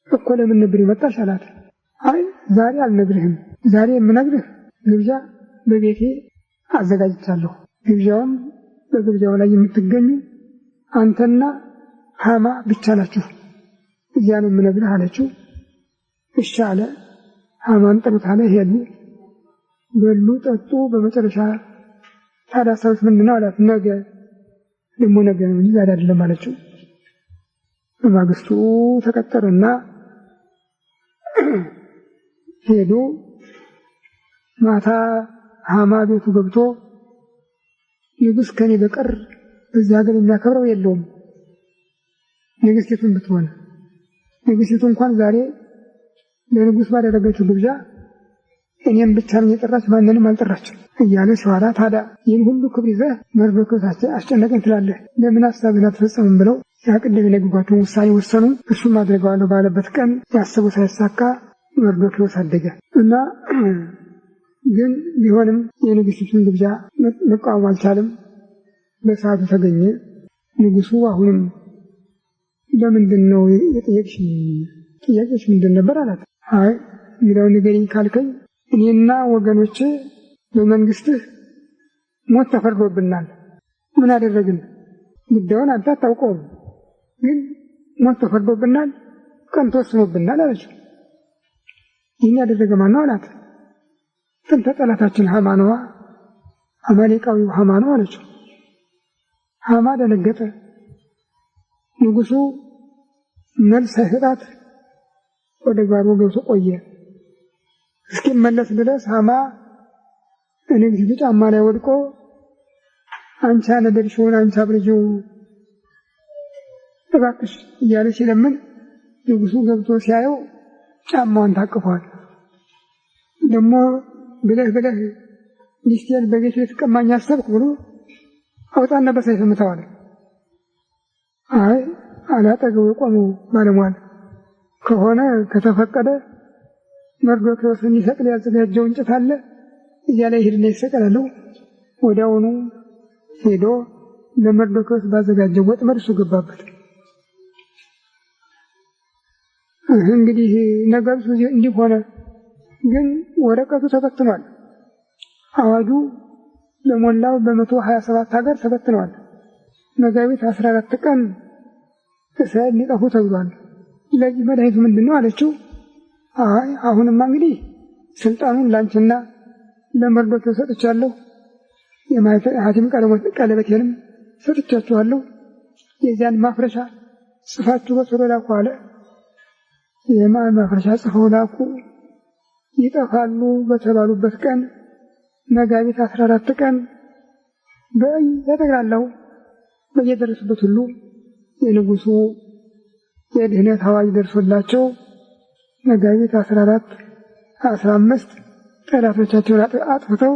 እኮ ለምን ነበር የመጣሽ አላት። አይ ዛሬ አልነግርህም፣ ዛሬ የምነግርህ ግብዣ በቤቴ አዘጋጅቻለሁ። ግብዣውም በግብዣው ላይ የምትገኙ አንተና ሃማ ብቻ ናችሁ፣ እዚያ ነው የምነግርህ አለችው። እሺ አለ። ሃማን ጠሩት አለ። ሄዱ፣ በሉ፣ ጠጡ። በመጨረሻ ታዲያ ሰውስ ምንድን ነው አላት። ነገ ደግሞ ነገ ነው እንጂ ዛሬ አይደለም አለችው። በማግስቱ ተቀጠሩና ሄዱ። ማታ ሃማ ቤቱ ገብቶ ንጉሥ ከኔ በቀር በዚህ ሀገር የሚያከብረው የለውም፣ ንግሥቲቱን ብትሆን ንግሥቲቱ እንኳን ዛሬ ለንጉሥ ባደረገችው ግብዣ እኔም ብቻ ነኝ የጠራች፣ ማንንም አልጠራችም እያለ ሲዋራ፣ ታዲያ ይህን ሁሉ ክብር ይዘህ መርዶክዮስ አስጨነቀኝ ትላለህ፣ ለምን ሐሳብህን አትፈጽምም ብለው ያቅድም የነገሯቸውን ውሳኔ ወሰኑ። እሱም አድርገዋለሁ ባለበት ቀን ያሰቡ ሳይሳካ መርዶክዮስ አደገ እና ግን ቢሆንም የንግሥቲቱን ግብዣ መቃወም አልቻለም። በሰዓቱ ተገኘ። ንጉሡ አሁንም በምንድን ነው የጠየቅሽ? ጥያቄሽ ምንድን ነበር አላት። አይ እንግዲያው ንገሪኝ ካልከኝ እኔና ወገኖቼ በመንግስትህ ሞት ተፈርዶብናል። ምን አደረግን? ጉዳዩን አንተ አታውቀውም፣ ግን ሞት ተፈርዶብናል፣ ቀን ተወስኖብናል አለችው። ይህን ያደረገ ማን ነው አላት። ጥንተ ጠላታችን ሃማ ነዋ፣ አማሌቃዊው ሃማ ነው አለችው። ሃማ ደነገጠ። ንጉሡ መልስ ሳይሰጣት ወደ ጓሮ ገብቶ ቆየ። እስኪመለስ ድረስ ሃማ ንግሥቲቱ ጫማ ላይ ወድቆ አንቺ አነደድሽውን፣ አንቺ አብረጂው እባክሽ እያለ ሲለምን ንጉሡ ገብቶ ሲያየው ጫማዋን ታቅፏል። ደግሞ ብለህ ሚስቴን በቤት ልትቀማኝ አሰብክ ብሎ አውጣና በሰይፍ ምታዋል። አይ አላጠገቡ የቆመው ባለሟል ከሆነ ከተፈቀደ መርዶክዮስን ሊሰቅል ያዘጋጀው እንጨት አለ፣ እዚያ ላይ ሄድና ይሰቀላለሁ። ወዲያውኑ ሄዶ ለመርዶክዮስ ባዘጋጀው ወጥመድ እሱ ገባበት። እንግዲህ ነገሩ እንዲህ ሆነ። ግን ወረቀቱ ተበትኗል። አዋጁ በሞላው በ127 ሀገር ተበትኗል። መጋቢት 14 ቀን እስራኤል ሊጠፉ ተብሏል። ለዚህ መድኃኒቱ ምንድነው አለችው። አይ አሁንማ እንግዲህ ስልጣኑን ላንቺና ለመርዶክዮስ ሰጥቻለሁ፣ የማኅተም ቀለበቴንም ሰጥቻችኋለሁ፣ የዚያን ማፍረሻ ጽፋችሁ በቶሎ ላኩ አለ። የማን ማፍረሻ ጽፈው ላኩ። ይጠፋሉ በተባሉበት ቀን መጋቢት 14 ቀን በየጠቅላላው በየደረሱበት ሁሉ የንጉሱ የድህነት አዋጅ ደርሶላቸው መጋቢት 14 15 ጠላቶቻቸውን አጥፍተው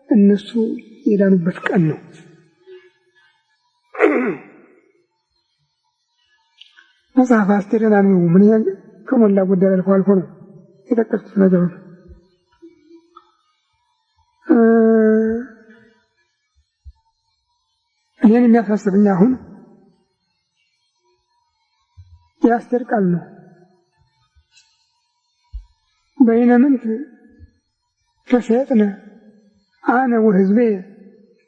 እነሱ የዳኑበት ቀን ነው። መጽሐፍ አስቴርን አንብቡ። ምን ያህል ከሞላ ጎደል አልፎ አልፎ ነው የጠቀስኩት ነገር። እኔን የሚያሳስብኝ አሁን የአስቴር ቃል ነው። በይነምንት ተሰጥነ አነ ወሕዝቤ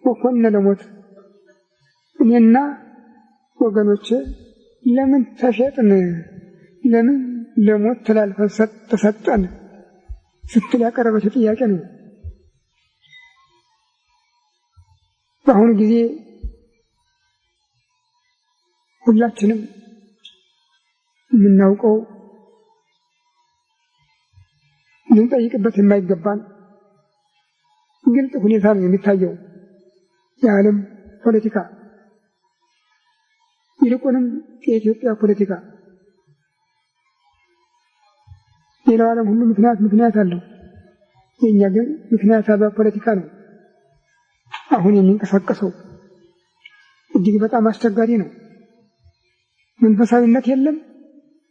ወኮነ ለሞት፣ እኔና ወገኖቼ ለምን ተሸጥን፣ ለምን ለሞት ተላልፈን ተሰጠን ስትል ያቀረበችው ጥያቄ ነው። በአሁኑ ጊዜ ሁላችንም የምናውቀው ልንጠይቅበት የማይገባን ግልጽ ሁኔታ ነው የሚታየው የዓለም ፖለቲካ፣ ይልቁንም የኢትዮጵያ ፖለቲካ። ሌላው ዓለም ሁሉ ምክንያት አለው። የኛ ግን ምክንያት አልባ ፖለቲካ ነው አሁን የሚንቀሳቀሰው። እጅግ በጣም አስቸጋሪ ነው። መንፈሳዊነት የለም፣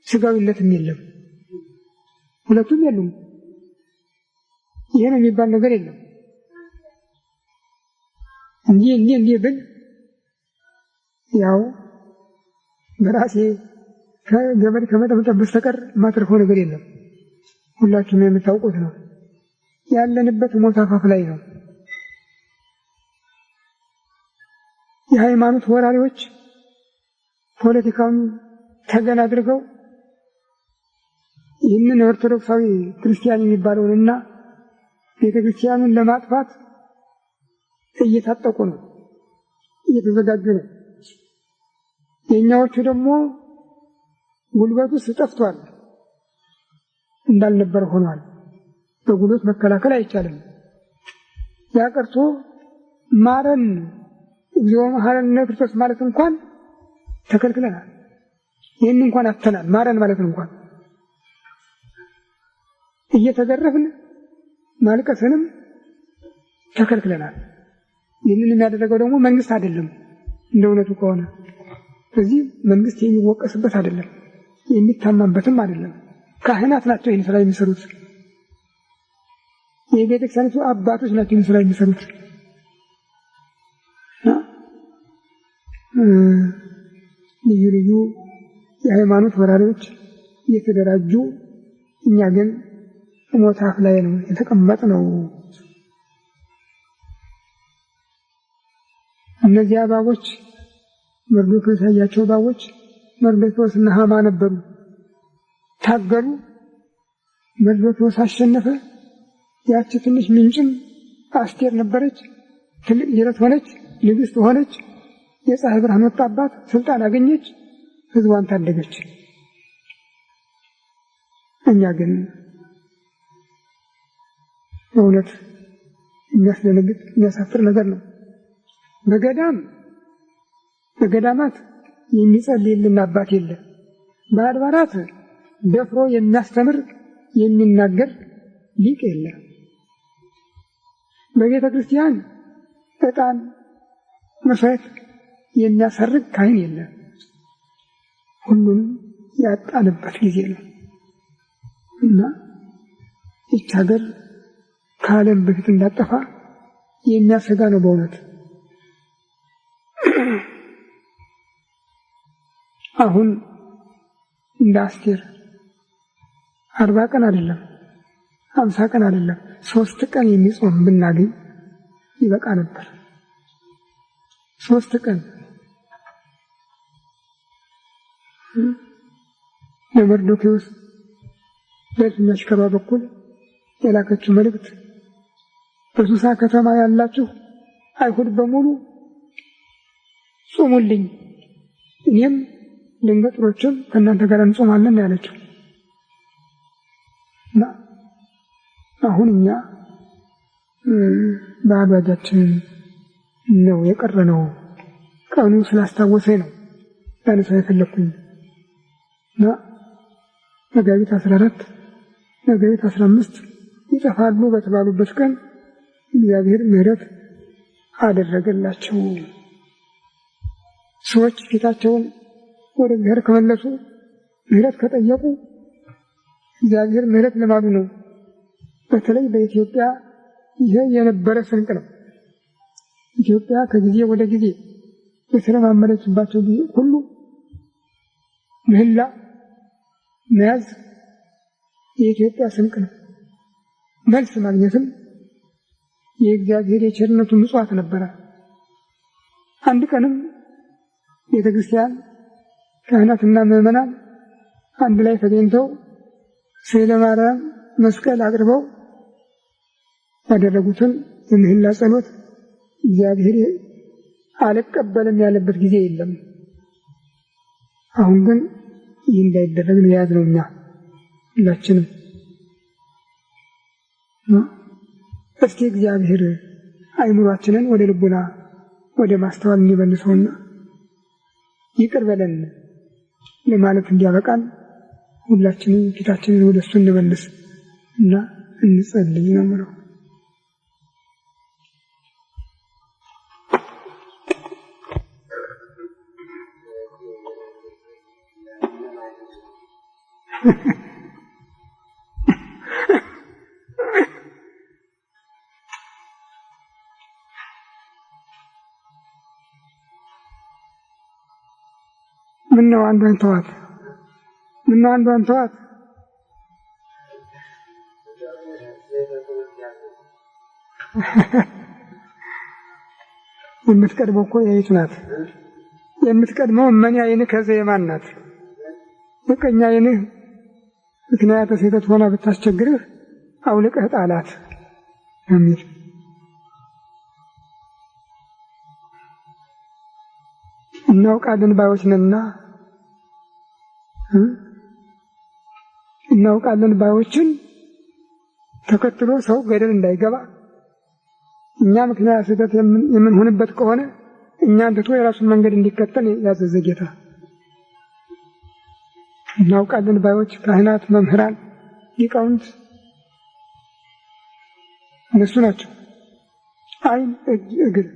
ስጋዊነትም የለም፣ ሁለቱም የሉም። ይሄ ነው የሚባል ነገር የለም። እንዲህ ብል ያው በራሴ ከገበሬ ከመጠበቅ በስተቀር ማትርፈው ነገር የለም። ሁላችሁም የምታውቁት ነው። ያለንበት ሞት አፋፍ ላይ ነው። የሃይማኖት ወራሪዎች ፖለቲካውን ተገን አድርገው ይህንን ኦርቶዶክሳዊ ክርስቲያን የሚባለውንና ቤተ ክርስቲያኑን ለማጥፋት እየታጠቁ ነው፣ እየተዘጋጁ ነው። የኛዎቹ ደግሞ ጉልበቱ ጠፍቷል፣ እንዳልነበር ሆኗል። በጉልበት መከላከል አይቻልም። ያቀርቶ ማረን እግዚኦ መሐረነ ክርስቶስ ማለት እንኳን ተከልክለናል። ይህን እንኳን አተናል። ማረን ማለት እንኳን እየተገረፍን ማልቀስንም ተከልክለናል። ይህንን የሚያደርገው ደግሞ መንግስት አይደለም እንደ እውነቱ ከሆነ። ስለዚህ መንግስት የሚወቀስበት አይደለም፣ የሚታማበትም አይደለም። ካህናት ናቸው ይህን ስራ የሚሰሩት። የቤተ ክርስቲያኒቱ አባቶች ናቸው ይህን ስራ የሚሰሩት። ልዩ ልዩ የሃይማኖት ወራሪዎች እየተደራጁ፣ እኛ ግን ሞት አፍ ላይ ነው የተቀመጥነው። እነዚህ እባቦች መርዶክዮስ ያያቸው እባቦች መርዶክዮስና ሐማ ነበሩ። ታገሉ። መርዶክዮስ አሸነፈ። ያቺ ትንሽ ምንጭም አስቴር ነበረች። ትልቅ ጅረት ሆነች፣ ንግሥት ሆነች። የፀሐይ ብርሃን ወጣባት፣ ስልጣን አገኘች፣ ህዝቧን ታደገች። እኛ ግን በእውነት የሚያስደነግጥ የሚያሳፍር ነገር ነው። በገዳማት የሚጸልይልን አባት የለ። በአድባራት ደፍሮ የሚያስተምር የሚናገር ሊቅ የለ። በቤተ ክርስቲያን ዕጣን መስዋዕት የሚያሰርግ ካህን የለ። ሁሉም ያጣንበት ጊዜ ነው እና ይህች ሀገር ከዓለም በፊት እንዳጠፋ የሚያሰጋ ነው በእውነት። አሁን እንደ አስቴር 40 ቀን አይደለም 50 ቀን አይደለም 3 ቀን የሚጾም ብናገኝ ይበቃ ነበር። 3 ቀን ለመርዶክዮስ በትኛሽከባ በኩል የላከችው መልእክት በሱሳ ከተማ ያላችሁ አይሁድ ጾሙልኝ፣ እኔም ድንገጥሮችም ከእናንተ ጋር እንጾማለን ያለችው እና አሁን እኛ በአባጃችን ነው የቀረነው። ቀኑ ስላስታወሰኝ ነው ያነሳው የፈለኩኝ እና መጋቢት 14 መጋቢት 15 ይጠፋሉ በተባሉበት ቀን እግዚአብሔር ምሕረት አደረገላቸው። ሰዎች ፊታቸውን ወደ እግዚአብሔር ከመለሱ ምሕረት ከጠየቁ እግዚአብሔር ምሕረት ለማሉ ነው። በተለይ በኢትዮጵያ ይሄ የነበረ ስንቅ ነው። ኢትዮጵያ ከጊዜ ወደ ጊዜ በተለማመደችባቸው ጊዜ ሁሉ ምህላ መያዝ የኢትዮጵያ ስንቅ ነው። መልስ ማግኘትም የእግዚአብሔር የቸርነቱ ምጽዋት ነበረ። አንድ ቀንም ቤተክርስቲያን ካህናትና ምዕመናን አንድ ላይ ተገኝተው ስዕለ ማርያም መስቀል አቅርበው ያደረጉትን የምህላ ጸሎት እግዚአብሔር አልቀበልም ያለበት ጊዜ የለም። አሁን ግን ይህ እንዳይደረግ ነው የያዝነው እኛ ሁላችንም። እስኪ እግዚአብሔር አይምሯችንን ወደ ልቡና ወደ ማስተዋል እንዲመልሰውና ይቅር በለን ለማለት እንዲያበቃን ሁላችንም ፊታችንን ወደ እሱ እንመልስ እና እንጸልይ ነው የምለው። ምነው አንዷን ተዋት? የምትቀድመው እኮ ያይቱ ናት። የምትቀድመው እመኒ ዓይንህ ከዘየማን ናት። በቀኝ ዓይንህ ምክንያተ ስህተት ሆና ብታስቸግርህ አውልቀህ ጣላት የሚል እናውቃለን ባዮች ነንና እናውቃለን ባዮችን ተከትሎ ሰው ገደል እንዳይገባ እኛ ምክንያት ስህተት የምንሆንበት ከሆነ እኛን ትቶ የራሱን መንገድ እንዲከተል ያዘዘ ጌታ። እናውቃለን ባዮች ካህናት፣ መምህራን፣ ሊቃውንት እነሱ ናቸው። ዓይን፣ እጅ፣ እግር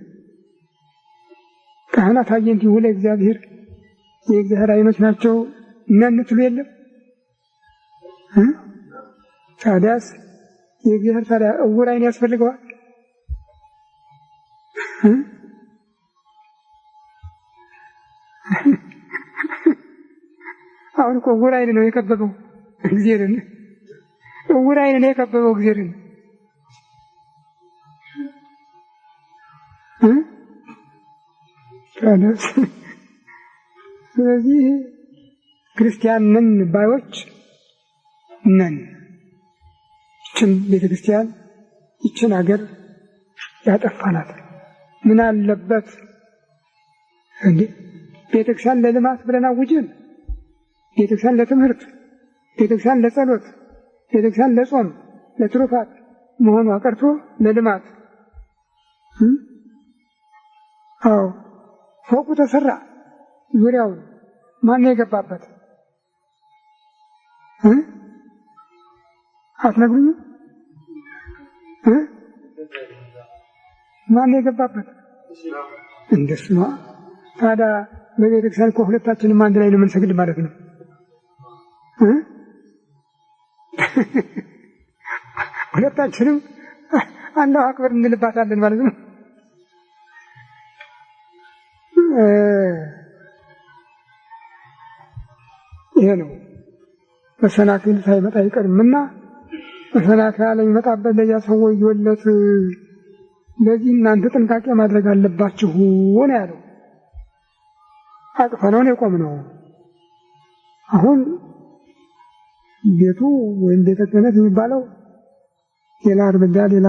ካህናት አየንት ይሁን እግዚአብሔር የእግዚአብሔር ዓይኖች ናቸው እናንትሉ የለም። ታዲያስ የእግዚአብሔር ታዲያ እውር ዓይን ያስፈልገዋል? አሁን እኮ እውር ዓይን ነው የከበበው እግዚአብሔርን። እውር ዓይን ነው የከበበው እግዚአብሔርን። ስለዚህ ክርስቲያን ነን ባዮች ነን። ይችን ቤተክርስቲያን ይችን ሀገር ያጠፋናት ምን አለበት እንዴ? ቤተክርስቲያን ለልማት ብለን አውጀን፣ ቤተክርስቲያን ለትምህርት፣ ቤተክርስቲያን ለጸሎት፣ ቤተክርስቲያን ለጾም ለትሩፋት መሆኑ አቀርቶ ለልማት አዎ ፎቁ ተሰራ፣ ዙሪያውን ማን የገባበት አትነግሩኝም? ማን የገባበት? እንደሱ ነው። ታዲያ በቤተክርስቲያን እኮ ሁለታችንም አንድ ላይ ነው የምንሰግድ ማለት ነው። ሁለታችንም አላሁ አክበር እንልባታለን ማለት ነው። ይሄ ነው መሰናክል ሳይመጣ አይቀርምና መሰናክል ለሚመጣበት ለያ ሰው ወዮለት። ለዚህ እናንተ ጥንቃቄ ማድረግ አለባችሁ ነው ያለው። አቅፈነው ነው የቆምነው። አሁን ቤቱ ወይም ቤተ ክህነት የሚባለው ሌላ እርምጃ ሌላ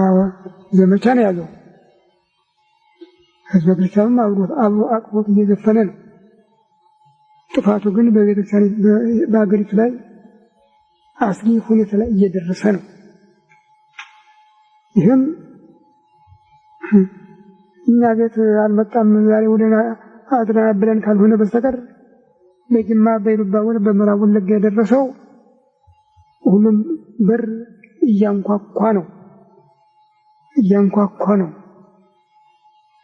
ዘመቻ ነው ያለው። ህዝበ ክርስቲያኑም አብሮ አቅፎት እየዘፈነ ነው። ጥፋቱ ግን በቤተክርስቲያን በአገሪቱ ላይ አስጊ ሁኔታ ላይ እየደረሰ ነው። ይህም እኛ ቤት አልመጣም ዛሬ ወደ አድረናል ብለን ካልሆነ በስተቀር በጅማ በይሉባቡር በምዕራብ ወለጋ የደረሰው ሁሉም በር እያንኳኳ ነው።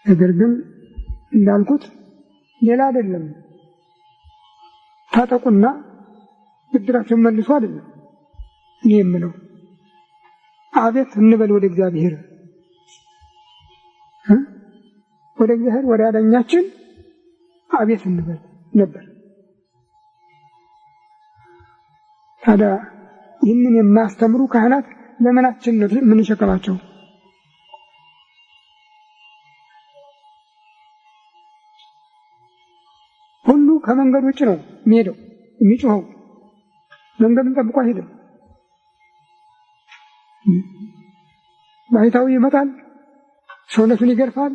ነገር ግን እንዳልኩት ሌላ አይደለም። ታጠቁና ብድራቸውን መልሱ አይደለም እኔ የምለው። አቤት እንበል ወደ እግዚአብሔር ወደ አዳኛችን አቤት እንበል ነበር። ታዲያ ይህንን የማያስተምሩ ካህናት ለምናችን ነው የምንሸከማቸው? ሁሉ ከመንገድ ውጭ ነው የሚሄደው የሚጮኸው። መንገዱን ጠብቆ አይሄድም። ባይታዊ ይመጣል፣ ሰውነቱን ይገርፋል፣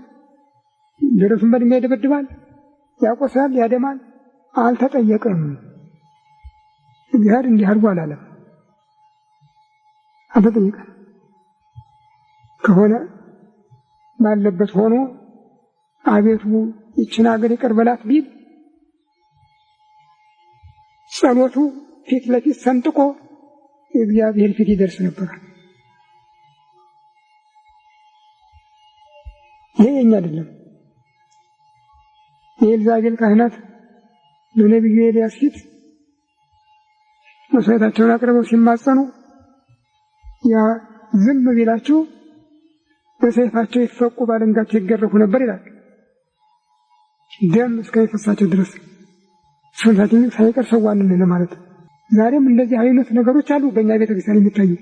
ደረቱን በድንጋይ ይደበድባል፣ ያቆሳል፣ ያደማል። አልተጠየቀም። እግዚአብሔር እንዲህ አድርጎ አላለም። አልተጠየቀም። ከሆነ ባለበት ሆኖ አቤቱ ይችን ሀገር ይቅር በላት ቢል ጸሎቱ ፊት ለፊት ሰንጥቆ እግዚአብሔር ፊት ይደርስ ነበር። ይሄ የኛ አይደለም። የኤልዛቤል ካህናት በነቢዩ ኤልያስ ፊት መስዋዕታቸውን አቅርበው ሲማጸኑ ያ ዝም ቢላቸው በሰይፋቸው ይፈቁ ባለንጋቸው ይገረፉ ነበር ይላል። ደም እስከሚፈሳቸው ድረስ ሰውነታችን ሳይቀር ሰዋልን ለማለት። ዛሬም እንደዚህ አይነት ነገሮች አሉ በእኛ ቤተክርስቲያን የሚታዩ።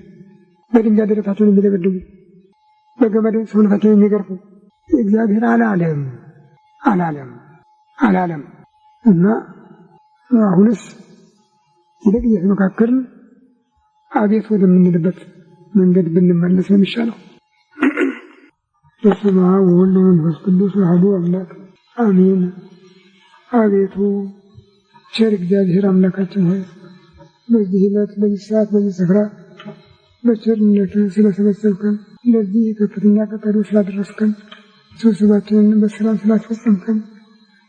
በድንጋይ ደረታቸውን የሚደበድቡ፣ በገመድ ሰውነታቸውን የሚገርፉ። እግዚአብሔር አላለም እና አሁንስ ይልቅ እየተመካከርን አቤት ወደምንልበት መንገድ ብንመለስ ነው የሚሻለው። በስመ አብ ወወልድ ወመንፈስ ቅዱስ አሐዱ አምላክ አሜን። አቤቱ ቸር እግዚአብሔር አምላካችን ሆይ በዚህ ዕለት በዚህ ሰዓት በዚህ ስፍራ በቸርነትህ ስለሰበሰብከን ለዚህ ከፍተኛ ቀጠሮ ስላደረስከን ስብሰባችንን በሰላም ስላስፈጸምከን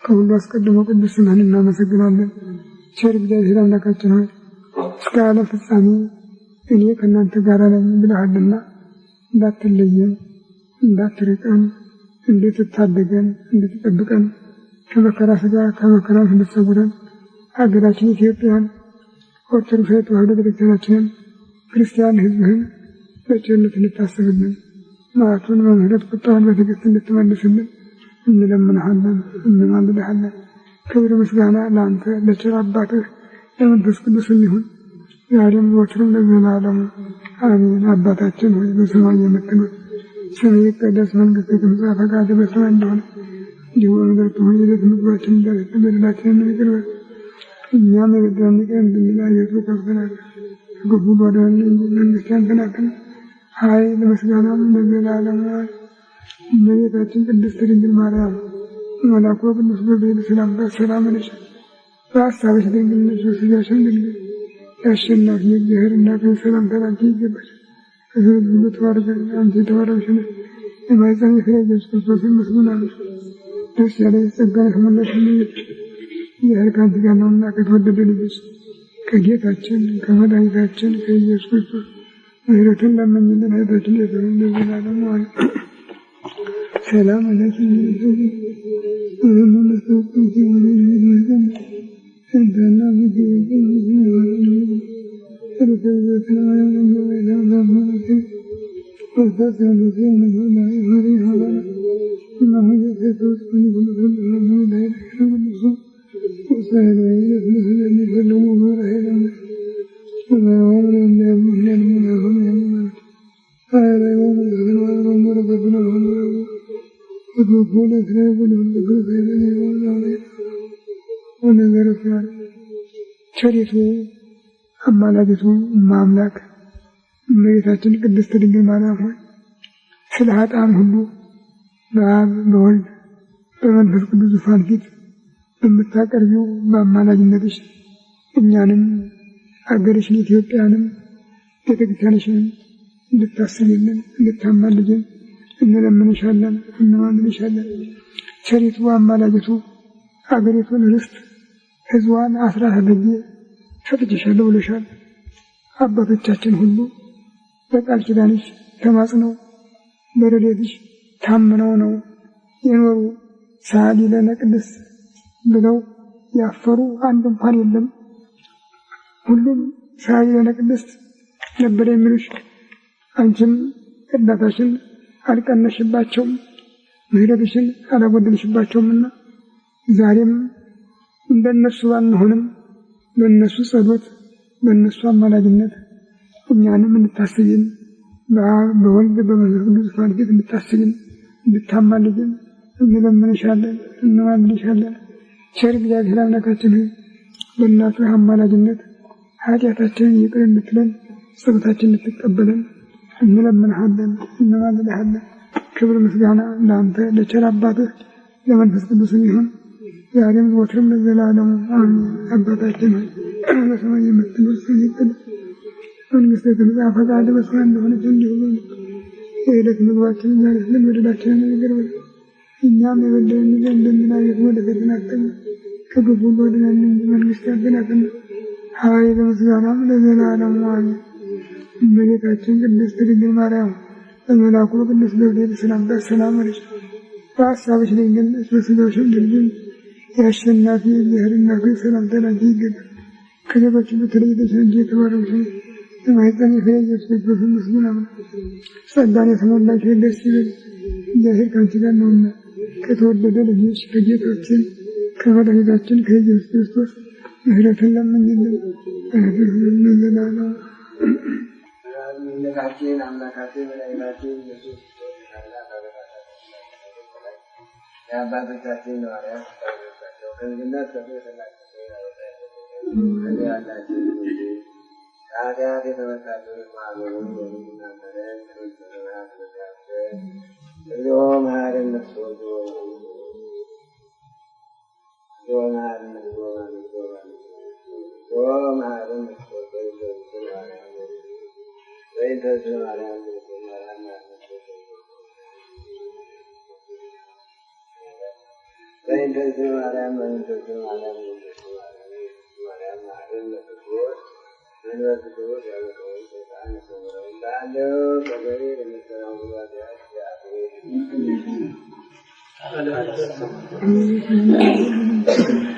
ከሁሉ አስቀድሞ ቅዱስ ስምህን እናመሰግናለን። ቸር እግዚአብሔር አምላካችን ሆይ እስከ ዓለም ፍጻሜ እኔ ከእናንተ ጋር ነኝ ብለሃልና እንዳትለየን፣ እንዳትርቀን፣ እንድትታደገን፣ እንድትጠብቀን ከመከራ ሥጋ ከመከራ እንድትሰውረን ሀገራችን ኢትዮጵያን ኦርቶዶክሳዊ ተዋሕዶ ቤተክርስቲያናችንን ክርስቲያን ሕዝብህን በቸርነት እንድታስብልን መዓቱን በምሕረት ቁጣውን በትዕግስት እንድትመልስልን እንለምንሃለን፣ እንማልድሃለን። ክብር ምስጋና ለአንተ ለቸር አባትህ ለመንፈስ ቅዱስ ይሁን ዛሬም ዘወትርም ለዘላለሙ አሜን። አባታችን ሆይ በሰማይ የምትኖር ስምህ ይቀደስ፣ መንግሥትህ ትምጣ፣ ፈቃድህ በሰማይ እንደሆነች እንዲሁ በምድር ትሁን። የዕለት ምግባችንን ዛሬ ስጠን፣ በደላችንን ይቅር በለን እኛም የበደሉንን ይቅር እንደምንል። አቤቱ ከክፋት ከክፉ ሁሉ አድነን እንጂ መንግሥት ያንተ ናትና ኃይል ምስጋናም ለዘላለሙ። እመቤታችን ቅድስት ድንግል ማርያም መልአኩ ቅዱስ ገብርኤል ሰላምታ ሰላም እልሻለሁ፣ በሐሳብሽ ድንግል ነሽ፣ በሥጋሽም ድንግል ነሽ። የአሸናፊ እግዚአብሔር እናት ሰላምታ ላንቺ ይገባሻል። ከሴቶች ሁሉ ተባረክሽ፣ አንቺ የተባረክሽ ነሽ፣ የማኅፀንሽ ፍሬ ኢየሱስ ክርስቶስ ይመስገን አለሽ። ደስ ያለሽ ጸጋን የተሞላሽ እመቤታችን እግዚአብሔር ከአንቺ ጋር ነውና ከተወደደ ልጅሽ ከጌታችን ከመድኃኒታችን ከኢየሱስ ክርስቶስ ምሕረትን ለምኝልን ኃጢአታችንን ይቅር ለዘላለሙ አሜን። ሰላም ለኪ ቸሪቱ አማላጅቱ ማምላክ እመቤታችን ቅድስት ድንግል ማርያም ሆይ ስለ ኃጥአን ሁሉ በአብ በወልድ በመንፈስ ቅዱስ ዙፋን ፊት በምታቀርቢው በአማላጅነትሽ እኛንም አገርሽን ኢትዮጵያንም ቤተክርስቲያንሽንም እንድታስቢልን እንድታማልጅን እንለምንሻለን እንማልድሻለን። ቸሪቱ አማላጅቱ አገሪቱን ርስት ሕዝቧን አስራት አድርጌ ሰጥቼሻለሁ ብለሻል። አባቶቻችን ሁሉ በቃል ኪዳንሽ ተማጽነው በረድኤትሽ ታምነው ነው የኖሩ። ሰአሊ ለነ ቅድስት ብለው ያፈሩ አንድ እንኳን የለም። ሁሉም ሰአሊ ለነ ቅድስት ነበር የሚሉሽ። አንቺም እርዳታሽን አልቀነሽባቸውም፣ ምሕረትሽን አላጎደልሽባቸውምና ዛሬም እንደነሱ ባንሆንም በእነሱ ጸሎት በእነሱ አማላጅነት እኛንም እንድታስቢን በአብ በወልድ በመንፈስ ቅዱስ ዙፋን ፊት እንድታስቢን እንድታማልጅን እንለምንሻለን እንማልድሻለን። ቸር እግዚአብሔር አምላካችን ሆይ በእናትህ አማላጅነት ኃጢአታችንን ይቅር እንድትለን ጸሎታችንን እንድትቀበለን እንለምንሃለን እንማልድሃለን። ክብር ምስጋና ለአንተ ለቸር አባትህ ለመንፈስ ቅዱስ ይሁን ዛሬም ዘወትርም ለዘላለሙ አሜን። አባታችን ሆይ በሰማይ የምትኖር ስምህ ይቀደስ፣ መንግሥትህ ትምጣ፣ ፈቃድህ በሰማይ እንደሆነች እንዲሁ የዕለት ምግባችንን ዛሬ ስጠን፣ በደላችንን ይቅር በለን እኛም የበደሉንን እንደምናየት፣ ወደ ፈተና አታግባን ከክፉ ሁሉ አድነን እንጂ መንግሥት ያንተ ናትና ኃይል ምስጋናም ለዘላለሙ አሜን። እመቤታችን ቅድስት ድንግል ማርያም በመልአኩ ቅዱስ ገብርኤል ሰላምታ ሰላም አለሽ። በሐሳብሽ ድንግል ነሽ፣ በሥጋሽም ድንግል የአሸናፊ እግዚአብሔር እናት ሰላምታ ላንቺ ይገባል። ከሴቶች ሁሉ ተለይተሽ አንቺ የተባረክሽ ነሽ፣ የማኅፀንሽ ፍሬ ኢየሱስ ክርስቶስ ምስጉን ነው። ጸጋን የተሞላሽ ሆይ ደስ ይበልሽ፣ እግዚአብሔር ከአንቺ ጋር ነውና ከተወደደ ልጅሽ ከጌታችን ከመድኃኒታችን ከኢየሱስ ክርስቶስ ምሕረትን ለምኝልን ለዘላለሙ አምላካችን አምላካችን መድኃኒታችን ኢየሱስ የአባቶቻችን ሐዋርያት ከልጅነት ከኃጢአት የተመታችሁት ማኅበሩን የሚናገረን እግዚኦ መሐረነ ክርስቶስ Thank you.